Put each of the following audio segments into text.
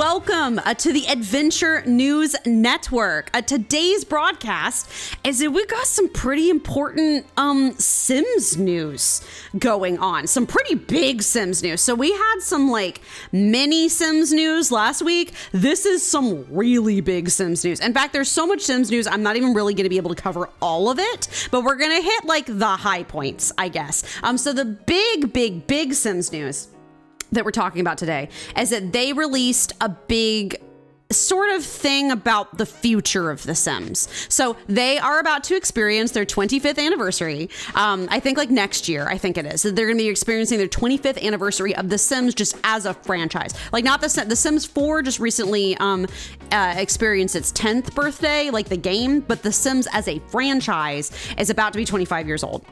welcome to the Adventure News Network. Today's broadcast is that we got some pretty important Sims news going on. Some pretty big Sims news. So we had some like mini Sims news last week. This is some really big Sims news. In fact, there's so much Sims news, I'm not even really going to be able to cover all of it, but we're going to hit like the high points, I guess. So the big Sims news that we're talking about today is that they released a big sort of thing about the future of The Sims. So they are about to experience their 25th anniversary. I think like next year, I think it is. So they're going to be experiencing their 25th anniversary of The Sims just as a franchise. Like not the Sims 4 just recently experienced its 10th birthday, like the game, but The Sims as a franchise is about to be 25 years old.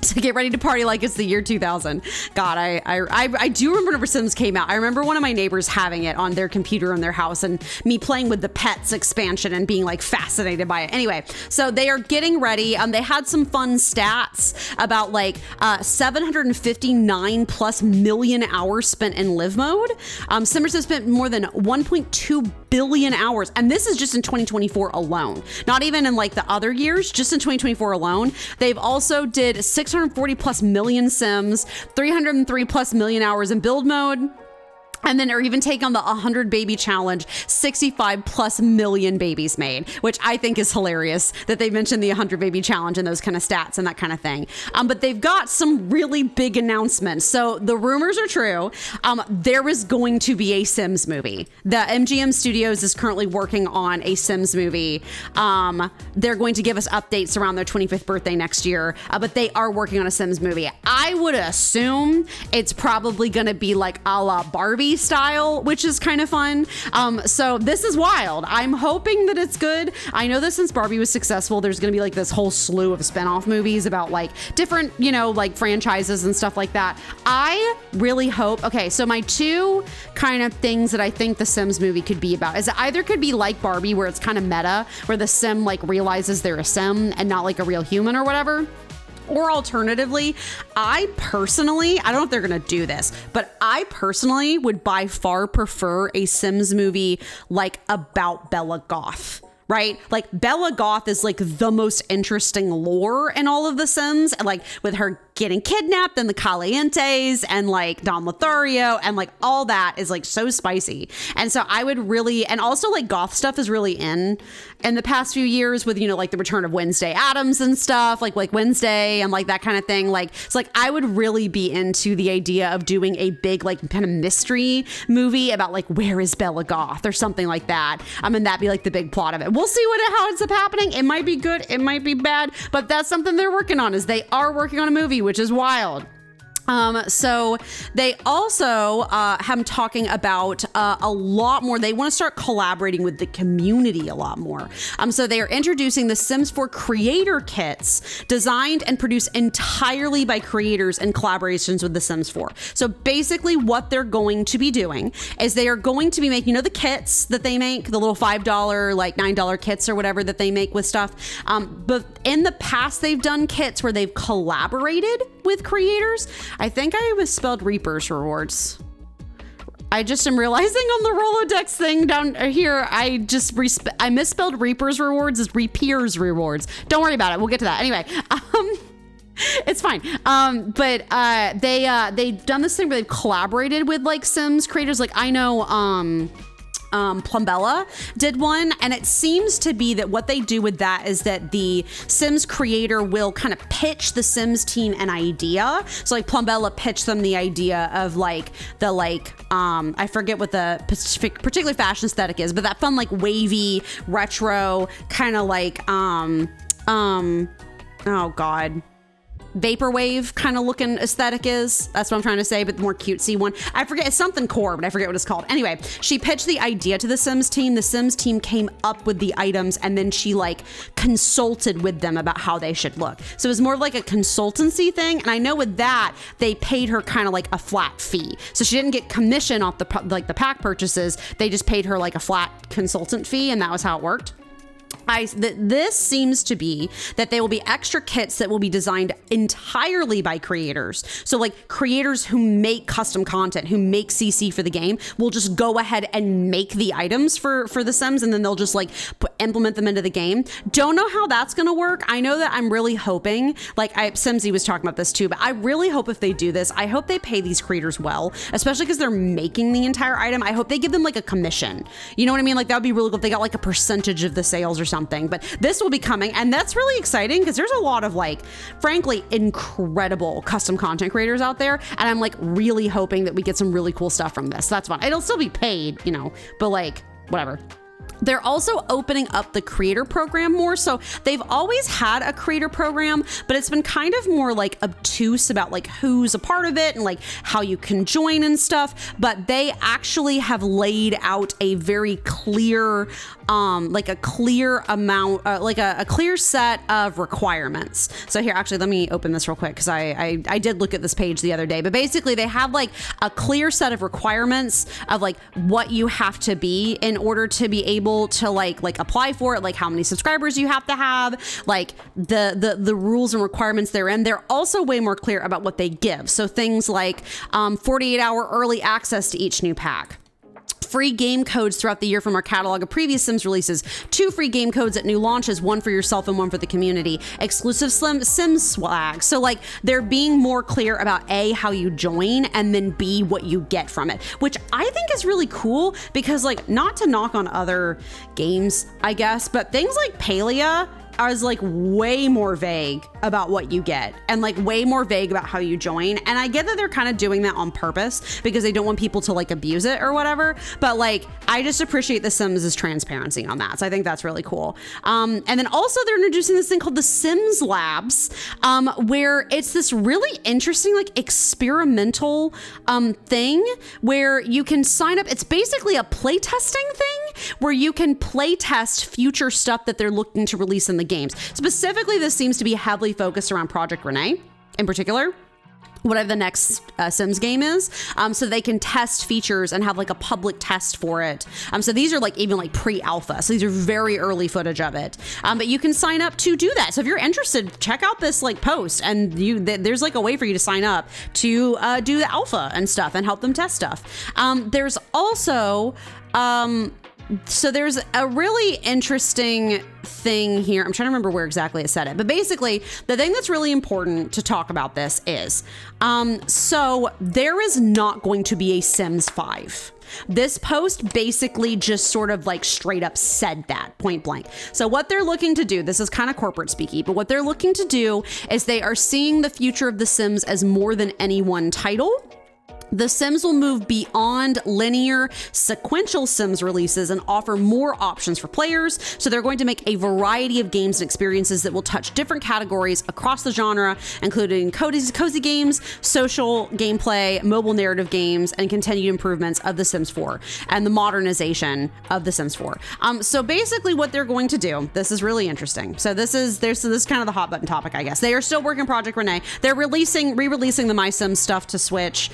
So get ready to party like it's the year 2000. God, I do remember whenever Sims came out. I remember one of my neighbors having it on their computer in their house and me playing with the Pets expansion and being like fascinated by it. Anyway, so they are getting ready. They had some fun stats about like 759 plus million hours spent in live mode. Simmers have spent more than 1.2 billion hours. And this is just in 2024 alone. Not even in like the other years, just in 2024 alone. They've also did 640 plus million Sims, 303 plus million hours in build mode. And then, or even take on the 100 baby challenge, 65 plus million babies made, which I think is hilarious that they mentioned the 100 baby challenge and those kind of stats and that kind of thing. But they've got some really big announcements. So the rumors are true. There is going to be a Sims movie. The MGM Studios is currently working on a Sims movie. They're going to give us updates around their 25th birthday next year, but they are working on a Sims movie. I would assume it's probably going to be like a la Barbie style, which is kind of fun. So this is wild. I'm hoping that it's good. I know that since Barbie was successful, there's going to be like this whole slew of spinoff movies about like different, you know, like franchises and stuff like that. I really hope. Okay, so my two kind of things that I think the Sims movie could be about is it either could be like Barbie, where it's kind of meta, where the Sim like realizes they're a Sim and not like a real human or whatever. Or alternatively, I don't know if they're going to do this, but I personally would by far prefer a Sims movie like about Bella Goth. Right? Like Bella Goth is like the most interesting lore in all of the Sims, and like with her getting kidnapped and the Calientes and like Don Lothario and like all that is like so spicy. And so I would really, and also like goth stuff is really in the past few years with, you know, like the return of Wednesday Addams and stuff like Wednesday and like that kind of thing. Like, it's like, I would really be into the idea of doing a big, like kind of mystery movie about like, where is Bella Goth or something like that. And that'd be like the big plot of it. We'll see how ends up happening. It might be good. It might be bad, but that's something they're working on. Is they are working on a movie, which is wild. So they also have talking about a lot more. They want to start collaborating with the community a lot more. So they are introducing the Sims 4 creator kits designed and produced entirely by creators in collaborations with the Sims 4. So basically what they're going to be doing is they are going to be making, you know, the kits that they make, the little $5, like $9 kits or whatever that they make with stuff. But in the past, they've done kits where they've collaborated with creators. I think I misspelled Reaper's rewards. I just am realizing on the Rolodex thing down here, I misspelled Reaper's rewards as Reappear's rewards. Don't worry about it. We'll get to that. Anyway, it's fine. But they've done this thing where they've collaborated with like Sims creators. Like I know, Plumbella did one, and it seems to be that what they do with that is that the Sims creator will kind of pitch the Sims team an idea. So like Plumbella pitched them the idea of like the I forget what the particular fashion aesthetic is, but that fun like wavy retro kind of like oh god, vaporwave kind of looking aesthetic is. That's what I'm trying to say, but the more cutesy one. I forget, it's something core, but I forget what it's called. Anyway, she pitched the idea to the Sims team. The Sims team came up with the items, and then she like consulted with them about how they should look. So it was more of like a consultancy thing. And I know with that, they paid her kind of like a flat fee. So she didn't get commission off the pack purchases. They just paid her like a flat consultant fee, and that was how it worked. This seems to be that they will be extra kits that will be designed entirely by creators. So like creators who make custom content, who make CC for the game, will just go ahead and make the items for The Sims, and then they'll just like implement them into the game. Don't know how that's going to work. I know that I'm really hoping, like Simsy was talking about this too, but I really hope if they do this, I hope they pay these creators well, especially because they're making the entire item. I hope they give them like a commission. You know what I mean? Like that would be really cool if they got like a percentage of the sales or something. But this will be coming, and that's really exciting because there's a lot of like, frankly, incredible custom content creators out there, and I'm like really hoping that we get some really cool stuff from this. That's fun. It'll still be paid, you know, but like whatever. They're also opening up the creator program more. So they've always had a creator program, but it's been kind of more like obtuse about like who's a part of it and like how you can join and stuff. But they actually have laid out a very clear, like a clear amount, like a clear set of requirements. So here, actually, let me open this real quick because I did look at this page the other day. But basically, they have like a clear set of requirements of like what you have to be in order to be able to like apply for it, like how many subscribers you have to have, like the rules and requirements therein. They're also way more clear about what they give. So things like 48-hour early access to each new pack, free game codes throughout the year from our catalog of previous Sims releases, 2 free game codes at new launches, 1 for yourself and 1 for the community, exclusive Sims swag. So like they're being more clear about A, how you join, and then B, what you get from it, which I think is really cool because like, not to knock on other games, I guess, but things like Palia is like way more vague about what you get and like way more vague about how you join. And I get that they're kind of doing that on purpose because they don't want people to like abuse it or whatever. But like, I just appreciate The Sims' transparency on that. So I think that's really cool. And then also they're introducing this thing called the Sims Labs, where it's this really interesting, like experimental thing where you can sign up. It's basically a playtesting thing where you can play test future stuff that they're looking to release in the games. Specifically, this seems to be heavily focused around Project Rene in particular, whatever the next Sims game is, so they can test features and have like a public test for it. So these are like even like pre-alpha. So these are very early footage of it. But you can sign up to do that. So if you're interested, check out this like post, and there's like a way for you to sign up to do the alpha and stuff and help them test stuff. There's also so there's a really interesting thing here. I'm trying to remember where exactly I said it, but basically the thing that's really important to talk about this is, so there is not going to be a Sims 5. This post basically just sort of like straight up said that point blank. So what they're looking to do, this is kind of corporate speaky, but what they're looking to do is they are seeing the future of The Sims as more than any one title. The Sims will move beyond linear sequential Sims releases and offer more options for players. So they're going to make a variety of games and experiences that will touch different categories across the genre, including cozy games, social gameplay, mobile narrative games, and continued improvements of The Sims 4 and the modernization of The Sims 4. So basically what they're going to do, this is really interesting. So this is kind of the hot button topic, I guess. They are still working Project Rene. They're re-releasing the My Sims stuff to Switch.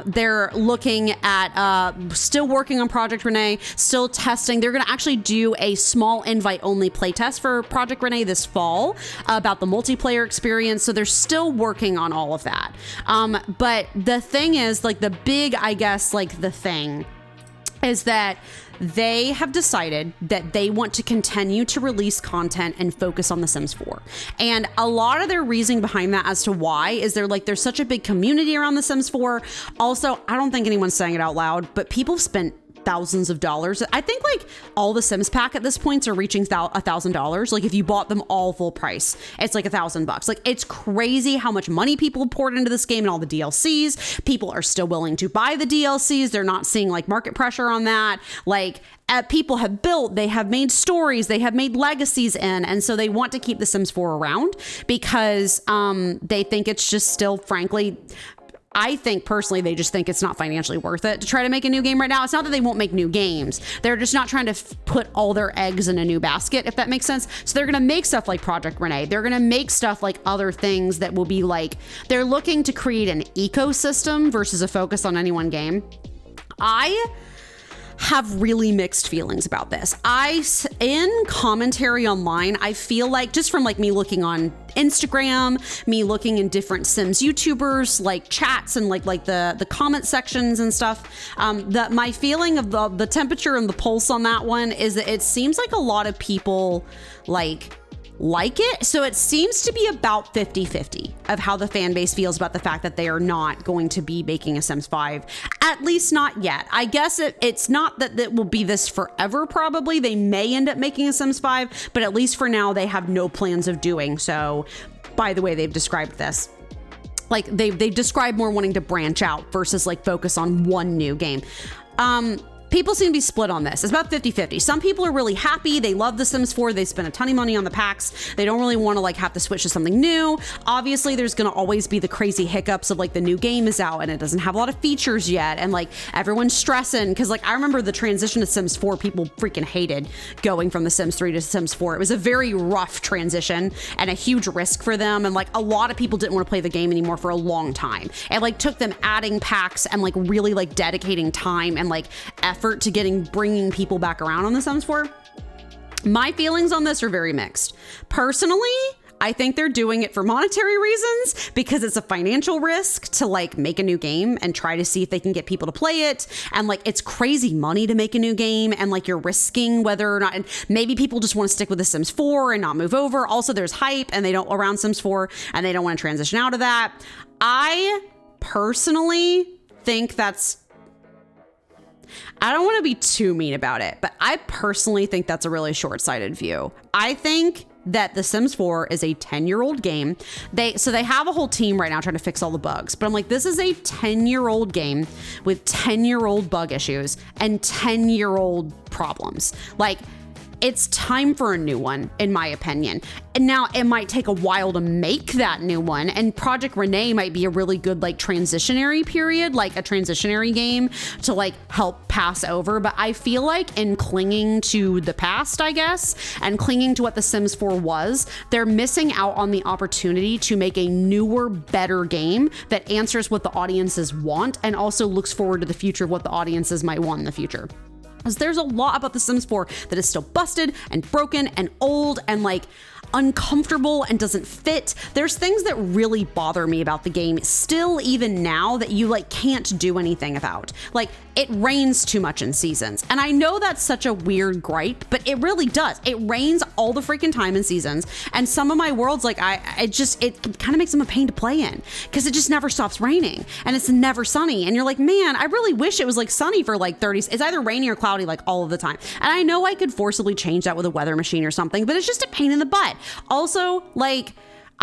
They're looking at still working on Project Rene, still testing. They're going to actually do a small invite-only playtest for Project Rene this fall about the multiplayer experience. So they're still working on all of that. But the thing is, like the big, I guess, like the thing is that they have decided that they want to continue to release content and focus on The Sims 4. And a lot of their reasoning behind that as to why is there's such a big community around The Sims 4. Also, I don't think anyone's saying it out loud, but people have spent thousands of dollars. I think like all the Sims pack at this point are reaching $1,000. Like if you bought them all full price, it's like $1,000. Like it's crazy how much money people have poured into this game and all the DLCs. People are still willing to buy the DLCs. They're not seeing like market pressure on that. Like people have built, they have made stories, they have made legacies in, and so they want to keep The Sims 4 around because they think it's just still, frankly, I think personally, they just think it's not financially worth it to try to make a new game right now. It's not that they won't make new games. They're just not trying to put all their eggs in a new basket, if that makes sense. So they're going to make stuff like Project Rene. They're going to make stuff like other things that will be like, they're looking to create an ecosystem versus a focus on any one game. have really mixed feelings about this. In commentary online, I feel like, just from like me looking on Instagram, me looking in different Sims YouTubers, like chats and like the comment sections and stuff, that my feeling of the temperature and the pulse on that one is that it seems like a lot of people like it. So it seems to be about 50-50 of how the fan base feels about the fact that they are not going to be making a Sims 5, at least not yet. I guess it's not that it will be this forever. Probably they may end up making a Sims 5, but at least for now they have no plans of doing so. By the way, they've described this, like they've described more wanting to branch out versus like focus on one new game. People seem to be split on this. It's about 50-50. Some people are really happy. They love The Sims 4. They spent a ton of money on the packs. They don't really want to like have to switch to something new. Obviously, there's going to always be the crazy hiccups of like the new game is out and it doesn't have a lot of features yet. And like everyone's stressing because like I remember the transition to Sims 4, people freaking hated going from The Sims 3 to Sims 4. It was a very rough transition and a huge risk for them. And like a lot of people didn't want to play the game anymore for a long time. It like took them adding packs and like really like dedicating time and like effort to bringing people back around on The Sims 4. My feelings on this are very mixed. Personally, I think they're doing it for monetary reasons because it's a financial risk to like make a new game and try to see if they can get people to play it. And like, it's crazy money to make a new game and like you're risking whether or not, and maybe people just want to stick with The Sims 4 and not move over. Also, there's hype and they don't around Sims 4 and they don't want to transition out of that. I personally think I don't want to be too mean about it, but I personally think that's a really short-sighted view. I think that The Sims 4 is a 10-year-old game. They have a whole team right now trying to fix all the bugs, but I'm like, this is a 10-year-old game with 10-year-old bug issues and 10-year-old problems. Like, it's time for a new one, in my opinion. And now it might take a while to make that new one. And Project Rene might be a really good like transitionary period, like a transitionary game to like help pass over. But I feel like in clinging to the past, I guess, and clinging to what The Sims 4 was, they're missing out on the opportunity to make a newer, better game that answers what the audiences want and also looks forward to the future of what the audiences might want in the future. Because there's a lot about The Sims 4 that is still busted and broken and old and like uncomfortable and doesn't fit. There's things that really bother me about the game still even now that you like can't do anything about. Like it rains too much in seasons. And I know that's such a weird gripe, but it really does. It rains all the freaking time in seasons. And some of my worlds, like it kind of makes them a pain to play in because it just never stops raining and it's never sunny. And you're like, man, I really wish it was like sunny for like 30. It's either rainy or cloudy like all of the time. And I know I could forcibly change that with a weather machine or something, but it's just a pain in the butt. Also, like,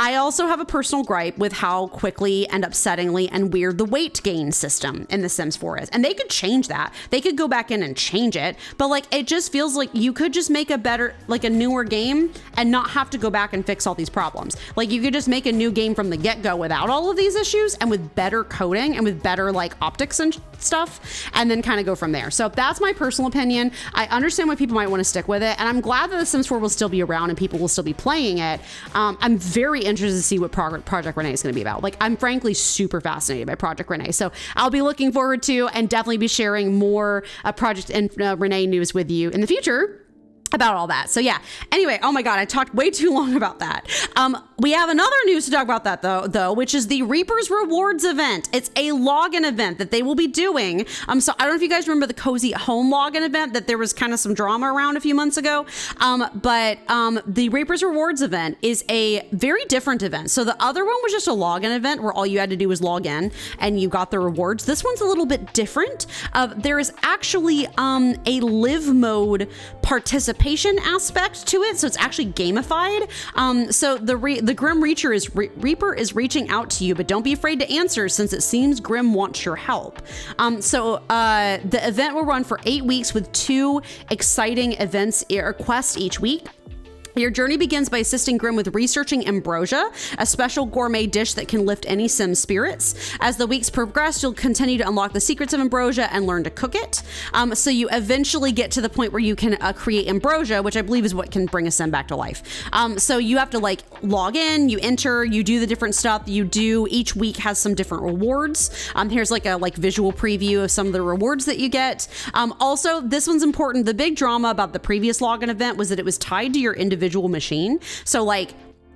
I also have a personal gripe with how quickly and upsettingly and weird the weight gain system in The Sims 4 is. And they could change that. They could go back in and change it. But like, it just feels like you could just make a better, like a newer game and not have to go back and fix all these problems. Like you could just make a new game from the get-go without all of these issues and with better coding and with better like optics and stuff, and then kind of go from there. So that's my personal opinion. I understand why people might want to stick with it. And I'm glad that The Sims 4 will still be around and people will still be playing it. I'm very interested to see what Project Rene is going to be about. Like, I'm frankly super fascinated by Project Rene. So I'll be looking forward to and definitely be sharing more Project Rene news with you in the future about all that. So yeah, anyway, oh my God, I talked way too long about that. We have another news to talk about that though, which is the Reaper's Rewards event. It's a login event that they will be doing. So I don't know if you guys remember the Cozy Home login event that there was kind of some drama around a few months ago. But the Reaper's Rewards event is a very different event. So the other one was just a login event where all you had to do was log in and you got the rewards. This one's a little bit different. There is actually a live mode participation aspect to it, so it's actually gamified. So the Grim Reaper is reaching out to you, but don't be afraid to answer since it seems Grim wants your help. So the event will run for 8 weeks with 2 exciting events or quests each week. Your journey begins by assisting Grim with researching ambrosia, a special gourmet dish that can lift any sim spirits. As the weeks progress, you'll continue to unlock the secrets of ambrosia and learn to cook it. So you eventually get to the point where you can create ambrosia, which I believe is what can bring a sim back to life. So you have to like log in, you enter, you do the different stuff you do. Each week has some different rewards. Here's like a visual preview of some of the rewards that you get. Also, this one's important. The big drama about the previous login event was that it was tied to your individual machine. So like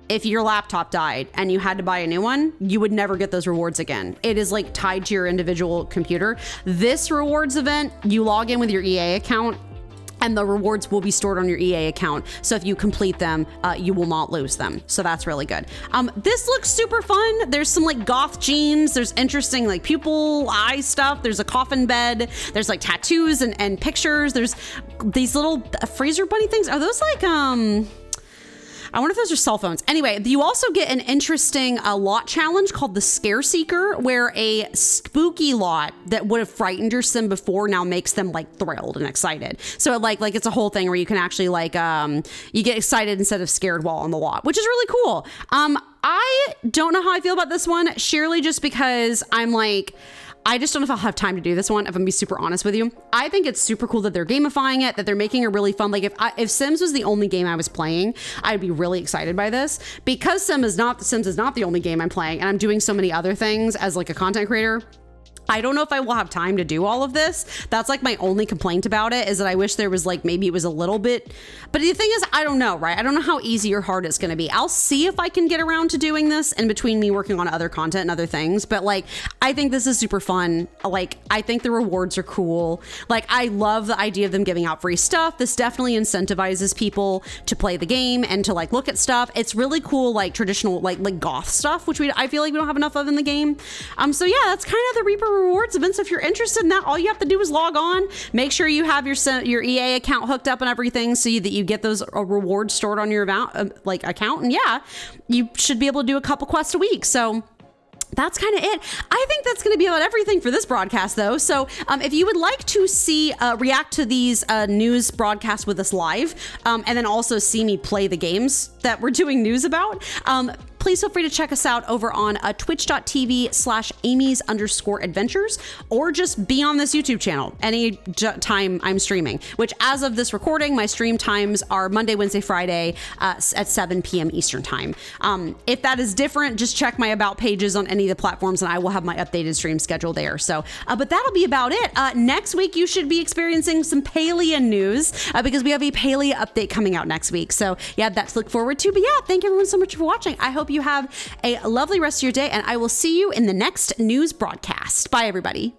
if your laptop died and you had to buy a new one, you would never get those rewards again. It is like tied to your individual computer. This rewards event, you log in with your EA account and the rewards will be stored on your EA account. So if you complete them, you will not lose them. So that's really good. This looks super fun. There's some like goth jeans. There's interesting like pupil eye stuff. There's a coffin bed. There's like tattoos and pictures. There's these little freezer bunny things. Are those like, I wonder if those are cell phones. Anyway, you also get an interesting lot challenge called the Scare Seeker, where a spooky lot that would have frightened your sim before now makes them like thrilled and excited. So like it's a whole thing where you can actually like, you get excited instead of scared while on the lot, which is really cool. I don't know how I feel about this one, surely just because I'm like, I just don't know if I'll have time to do this one, if I'm gonna be super honest with you. I think it's super cool that they're gamifying it, that they're making it really fun. Like if Sims was the only game I was playing, I'd be really excited by this. Because Sims is not the only game I'm playing, and I'm doing so many other things as like a content creator, I don't know if I will have time to do all of this. That's like my only complaint about it, is that I wish there was like, maybe it was a little bit, but the thing is, I don't know, right? I don't know how easy or hard it's going to be. I'll see if I can get around to doing this in between me working on other content and other things. But like, I think this is super fun. Like, I think the rewards are cool. Like, I love the idea of them giving out free stuff. This definitely incentivizes people to play the game and to like look at stuff. It's really cool, like traditional, like goth stuff, which I feel like we don't have enough of in the game. So yeah, that's kind of the Reaper rewards events. If you're interested in that, all you have to do is log on, make sure you have your EA account hooked up and everything so that you get those rewards stored on your account, and yeah, you should be able to do a couple quests a week. So that's kind of it. I think that's going to be about everything for this broadcast, though. So if you would like to see react to these news broadcasts with us live, and then also see me play the games that we're doing news about, please feel free to check us out over on twitch.tv/Amy's_adventures, or just be on this YouTube channel any time I'm streaming, which as of this recording, my stream times are Monday, Wednesday, Friday at 7 p.m. Eastern time. If that is different, just check my about pages on any of the platforms and I will have my updated stream schedule there. So, but that'll be about it. Next week, you should be experiencing some Palea news because we have a Palea update coming out next week. So yeah, that's to look forward to. But yeah, thank everyone so much for watching. I hope you have a lovely rest of your day, and I will see you in the next news broadcast. Bye, everybody.